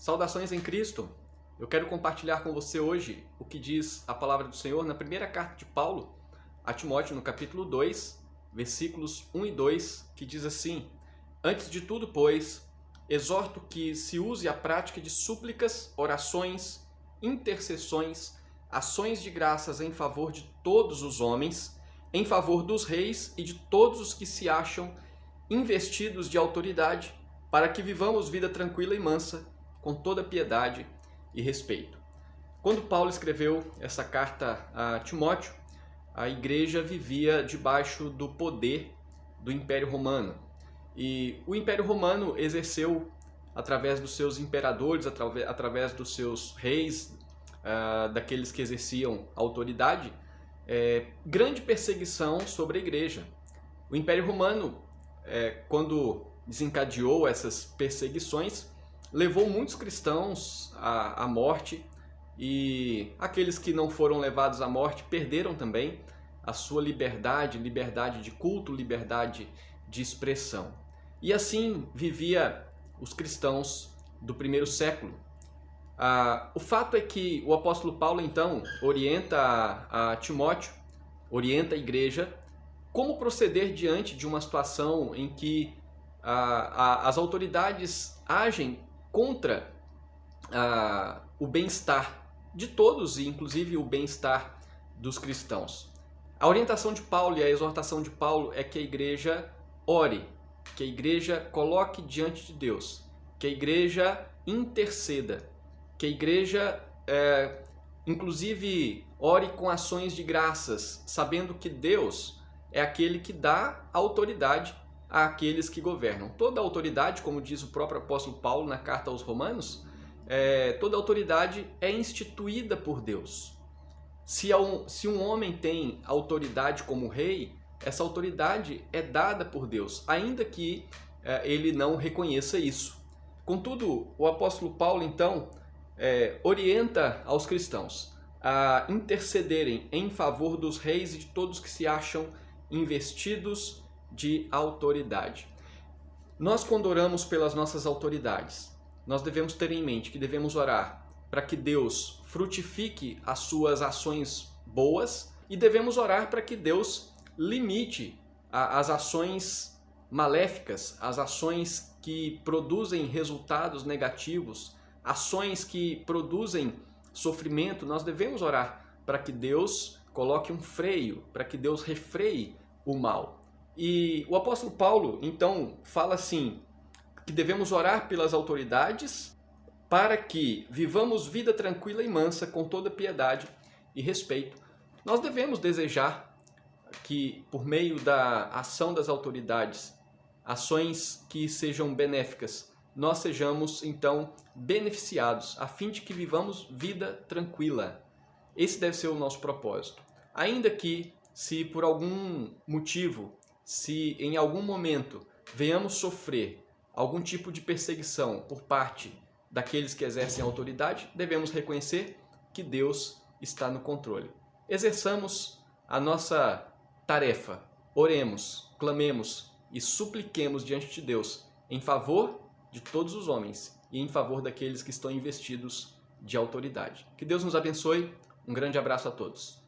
Saudações em Cristo! Eu quero compartilhar com você hoje o que diz a palavra do Senhor na primeira carta de Paulo a Timóteo, no capítulo 2, versículos 1 e 2, que diz assim: Antes de tudo, pois, exorto que se use a prática de súplicas, orações, intercessões, ações de graças em favor de todos os homens, em favor dos reis e de todos os que se acham investidos de autoridade, para que vivamos vida tranquila e mansa, com toda piedade e respeito. Quando Paulo escreveu essa carta a Timóteo, a igreja vivia debaixo do poder do Império Romano. E o Império Romano exerceu, através dos seus imperadores, através dos seus reis, daqueles que exerciam autoridade, grande perseguição sobre a igreja. O Império Romano, quando desencadeou essas perseguições, levou muitos cristãos à morte, e aqueles que não foram levados à morte perderam também a sua liberdade de culto, liberdade de expressão. E assim vivia os cristãos do primeiro século. O fato é que o apóstolo Paulo então orienta a Timóteo, orienta a igreja como proceder diante de uma situação em que as autoridades agem contra o bem-estar de todos, e inclusive o bem-estar dos cristãos. A orientação de Paulo e a exortação de Paulo é que a igreja ore, que a igreja coloque diante de Deus, que a igreja interceda, que a igreja inclusive ore com ações de graças, sabendo que Deus é aquele que dá autoridade àqueles que governam. Toda autoridade, como diz o próprio apóstolo Paulo na carta aos Romanos, toda autoridade é instituída por Deus. Se um homem tem autoridade como rei, essa autoridade é dada por Deus, ainda que ele não reconheça isso. Contudo, o apóstolo Paulo então orienta aos cristãos a intercederem em favor dos reis e de todos que se acham investidos de autoridade. Nós, quando oramos pelas nossas autoridades, nós devemos ter em mente que devemos orar para que Deus frutifique as suas ações boas, e devemos orar para que Deus limite as ações maléficas, as ações que produzem resultados negativos, ações que produzem sofrimento. Nós devemos orar para que Deus coloque um freio, para que Deus refreie o mal. E o apóstolo Paulo então fala assim, que devemos orar pelas autoridades para que vivamos vida tranquila e mansa, com toda piedade e respeito. Nós devemos desejar que, por meio da ação das autoridades, ações que sejam benéficas, nós sejamos então beneficiados, a fim de que vivamos vida tranquila. Esse deve ser o nosso propósito. Ainda que, se por algum motivo, se em algum momento venhamos sofrer algum tipo de perseguição por parte daqueles que exercem autoridade, devemos reconhecer que Deus está no controle. Exerçamos a nossa tarefa, oremos, clamemos e supliquemos diante de Deus em favor de todos os homens e em favor daqueles que estão investidos de autoridade. Que Deus nos abençoe. Um grande abraço a todos.